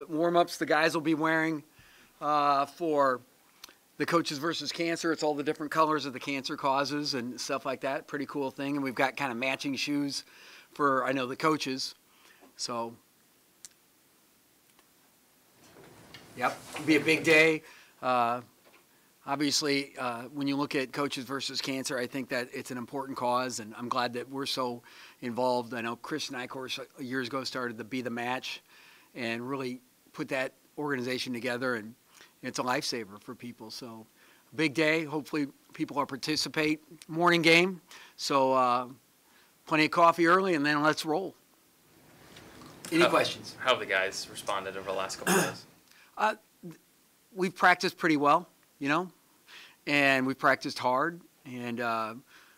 Warm-ups the guys will be wearing for the Coaches versus Cancer. It's all the different colors of the cancer causes and stuff like that. Pretty cool thing. And we've got kind of matching shoes for, I know, the coaches. So, yep, it'll be a big day. Obviously, when you look at Coaches versus Cancer, I think that it's an important cause, and I'm glad that we're so involved. I know Chris Nycourse years ago started the Be the Match and really put that organization together, and it's a lifesaver for people. So, a big day. Hopefully, people will participate. Morning game, so plenty of coffee early, and then let's roll. Any questions? How have the guys responded over the last couple of days? We've practiced pretty well, you know, and we've practiced hard, and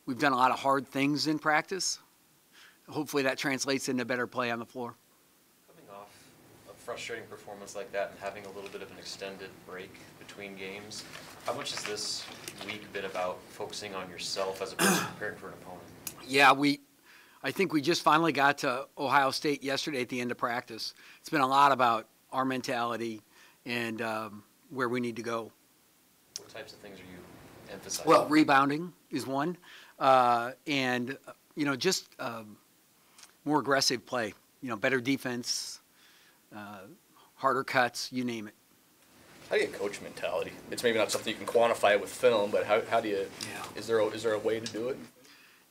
we've done a lot of hard things in practice. Hopefully that translates into better play on the floor. Coming off a frustrating performance like that and having a little bit of an extended break between games, how much has this week been about focusing on yourself as opposed to preparing for an opponent? Yeah, I think we just finally got to Ohio State yesterday at the end of practice. It's been a lot about our mentality and where we need to go. What types of things are you emphasizing? Well, rebounding is one, and you know, just more aggressive play. You know, better defense, harder cuts, you name it. How do you coach mentality? It's maybe not something you can quantify with film, but how do you? Yeah. Is there a way to do it?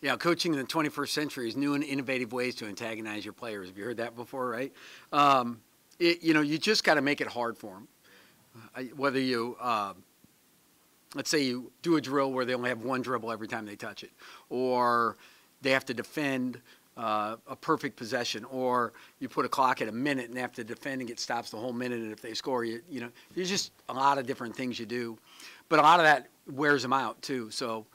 Yeah, coaching in the 21st century is new and innovative ways to antagonize your players. Have you heard that before, right? You know, you just got to make it hard for them. Whether you, let's say you do a drill where they only have one dribble every time they touch it, or they have to defend a perfect possession, or you put a clock at a minute and they have to defend and get stops the whole minute, and if they score, you know, there's just a lot of different things you do. But a lot of that wears them out, too. So,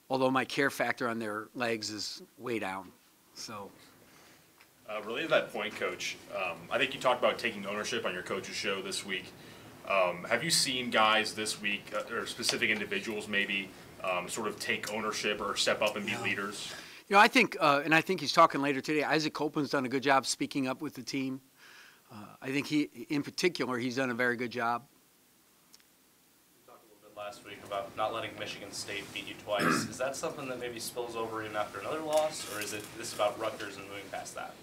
although my care factor on their legs is way down. So. Related to that point, Coach, I think you talked about taking ownership on your coach's show this week. Have you seen guys this week, or specific individuals maybe, sort of take ownership or step up and be leaders? You know, I think, and I think he's talking later today, Isaac Copeland's done a good job speaking up with the team. I think in particular, he's done a very good job. Last week about not letting Michigan State beat you twice. Is that something that maybe spills over in after another loss, or is it this about Rutgers and moving past that?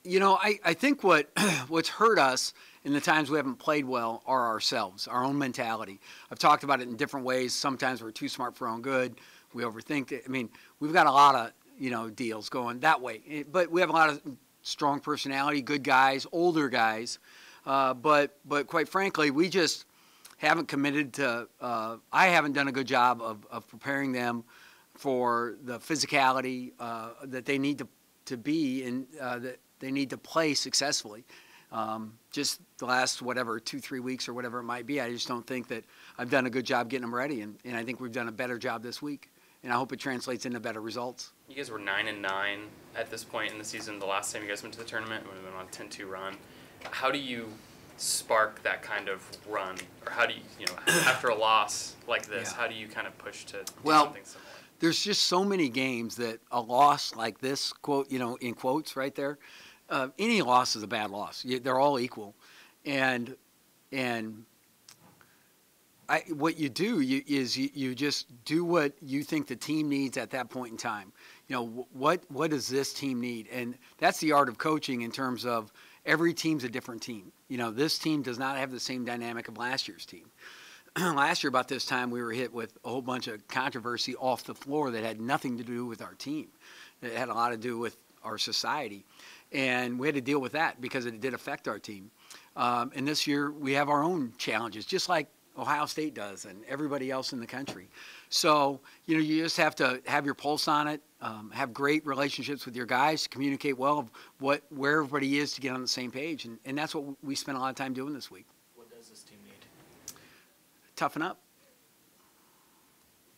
You know, I think what's hurt us in the times we haven't played well are ourselves, our own mentality. I've talked about it in different ways. Sometimes we're too smart for our own good. We overthink it. I mean, we've got a lot of, you know, deals going that way. But we have a lot of strong personality, good guys, older guys. But quite frankly, we just haven't committed to, I haven't done a good job of preparing them for the physicality that they need to be and that they need to play successfully. Just the last, 2-3 weeks or whatever it might be, I just don't think that I've done a good job getting them ready, and I think we've done a better job this week, and I hope it translates into better results. You guys were 9-9 at this point in the season. The last time you guys went to the tournament, when we went on a 10-2 run. How do you spark that kind of run, or how do you know, after a loss like this, how do you kind of push to do something similar? There's just so many games that a loss like this, quote, you know, in quotes right there, any loss is a bad loss. They're all equal, and what you do is you just do what you think the team needs at that point in time. You know, what does this team need? And that's the art of coaching in terms of every team's a different team. You know, this team does not have the same dynamic of last year's team. Last year about this time we were hit with a whole bunch of controversy off the floor that had nothing to do with our team. It had a lot to do with our society. And we had to deal with that because it did affect our team. And this year we have our own challenges, just like Ohio State does and everybody else in the country. So, you know, you just have to have your pulse on it, have great relationships with your guys, communicate well of where everybody is to get on the same page. And that's what we spent a lot of time doing this week. What does this team need? Toughen up.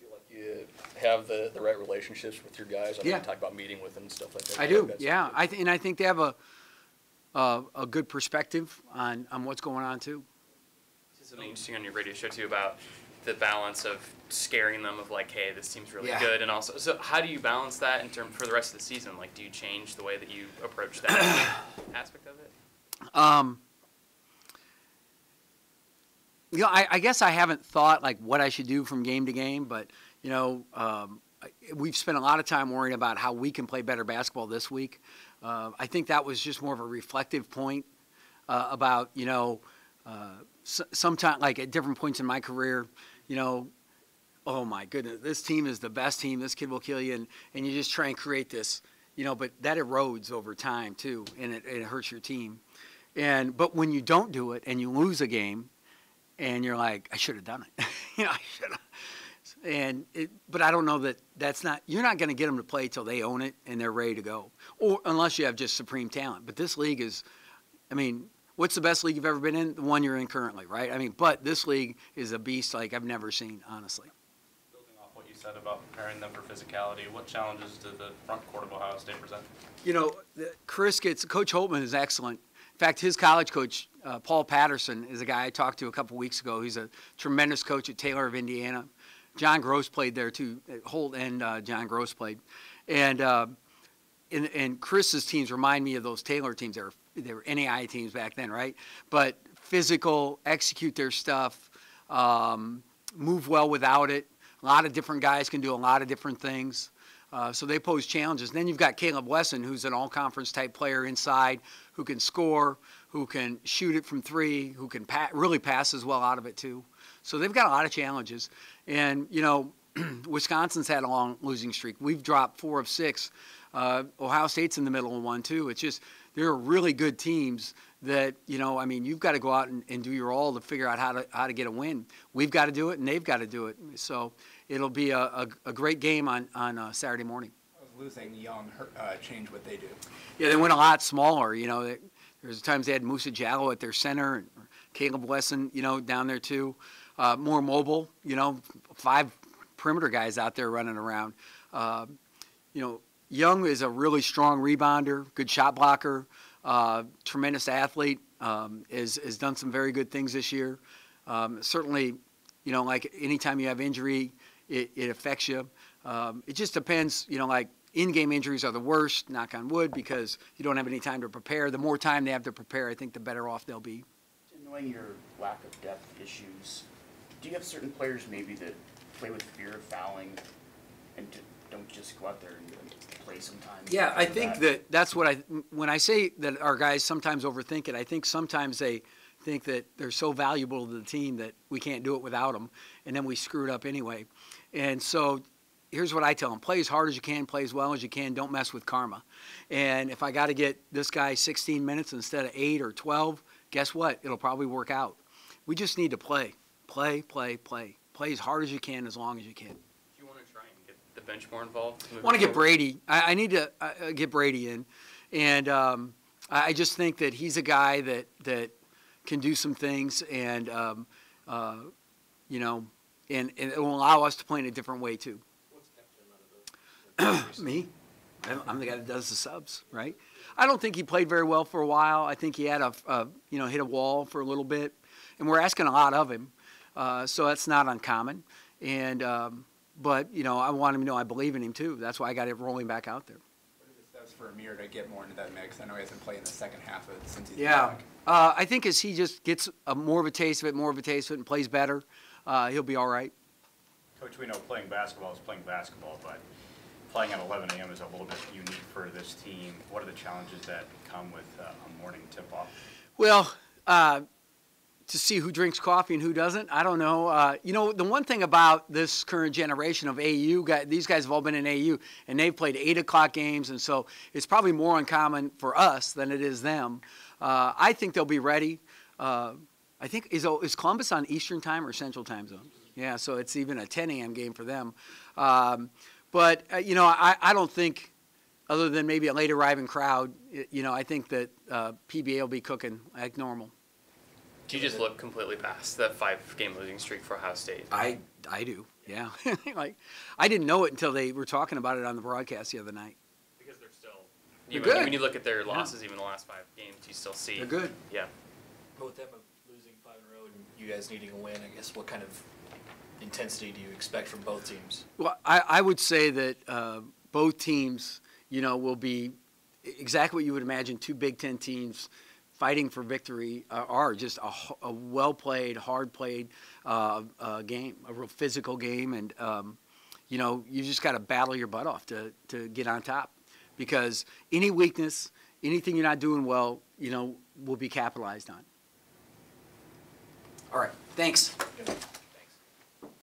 You feel like you have the right relationships with your guys? I mean, Yeah. you talk about meeting with them and stuff like that. I do, yeah. And I think they have a good perspective on what's going on, too. Something interesting on your radio show too about the balance of scaring them of like, hey, this team's really Yeah. good, and also, so how do you balance that in term for the rest of the season? Like, do you change the way that you approach that aspect of it? I guess I haven't thought like what I should do from game to game, but we've spent a lot of time worrying about how we can play better basketball this week. I think that was just more of a reflective point about sometime like at different points in my career, oh my goodness, this team is the best team. This kid will kill you, and you just try and create this, but that erodes over time too, and it hurts your team. But when you don't do it and you lose a game, and you're like, I should have done it, I should have. But I don't know that's not. You're not going to get them to play till they own it and they're ready to go, or unless you have just supreme talent. But this league is, what's the best league you've ever been in? The one you're in currently, right? But this league is a beast like I've never seen, honestly. Building off what you said about preparing them for physicality, what challenges do the front court of Ohio State present? Coach Holtman is excellent. In fact, his college coach, Paul Patterson, is a guy I talked to a couple weeks ago. He's a tremendous coach at Taylor of Indiana. John Gross played there too. Holt and John Gross played, and Chris's teams remind me of those Taylor teams. They were NAI teams back then, right? But physical, execute their stuff, move well without it. A lot of different guys can do a lot of different things. So they pose challenges. And then you've got Caleb Wesson, who's an all-conference type player inside, who can score, who can shoot it from three, who can really pass as well out of it too. So they've got a lot of challenges. And, Wisconsin's had a long losing streak. We've dropped 4 of 6. Ohio State's in the middle of one too. It's just there are really good teams that, you've got to go out and do your all to figure out how to get a win. We've got to do it, and they've got to do it. So it'll be a great game on Saturday morning. Losing Young change what they do. Yeah, they went a lot smaller. There's times they had Musa Jallo at their center, and Caleb Wesson, down there too. More mobile, 5 perimeter guys out there running around. Young is a really strong rebounder, good shot blocker, tremendous athlete, has done some very good things this year. Certainly, like anytime you have injury, it affects you. It just depends, like in-game injuries are the worst, knock on wood, because you don't have any time to prepare. The more time they have to prepare, I think the better off they'll be. Knowing your lack of depth issues, do you have certain players maybe that play with fear of fouling and don't just go out there and play sometimes? Yeah, I think that's what when I say that our guys sometimes overthink it, I think sometimes they think that they're so valuable to the team that we can't do it without them, and then we screw it up anyway. And so here's what I tell them: play as hard as you can, play as well as you can, don't mess with karma. And if I got to get this guy 16 minutes instead of 8 or 12, guess what? It'll probably work out. We just need to play as hard as you can, as long as you can. Do you want to try and get the bench more involved? I want to get Brady. I need to get Brady in, and I just think that he's a guy that can do some things, and and it will allow us to play in a different way too. What's kept him out of the Me? I'm the guy that does the subs, right? I don't think he played very well for a while. I think he had hit a wall for a little bit, and we're asking a lot of him, so that's not uncommon. And but I want him to know I believe in him too. That's why I got it rolling back out there. What are the steps for Amir to get more into that mix? I know he hasn't played in the second half of it since he's Yeah, back. I think as he just gets more of a taste of it, and plays better, he'll be all right. Coach, we know playing basketball is playing basketball, but playing at 11 a.m. is a little bit unique for this team. What are the challenges that come with a morning tip-off? Well, to see who drinks coffee and who doesn't, I don't know. The one thing about this current generation of AU guys, these guys have all been in AU, and they've played 8 o'clock games, and so it's probably more uncommon for us than it is them. I think they'll be ready. I think, is Columbus on Eastern time or Central time zone? Yeah, so it's even a 10 a.m. game for them. But I don't think, other than maybe a late arriving crowd, I think that PBA will be cooking like normal. Do you just look completely past the 5-game losing streak for Ohio State? I do, yeah. I didn't know it until they were talking about it on the broadcast the other night. Because they're still, good. When you look at their losses, even the last 5 games, you still see. They're good. Yeah. But with them losing 5 in a row and you guys needing a win, I guess what kind of intensity do you expect from both teams? Well, I would say that both teams, will be exactly what you would imagine 2 Big Ten teams fighting for victory are just a well-played, hard-played game, a real physical game. And, you know, you just got to battle your butt off to get on top, because any weakness, anything you're not doing well, you know, will be capitalized on. All right, thanks.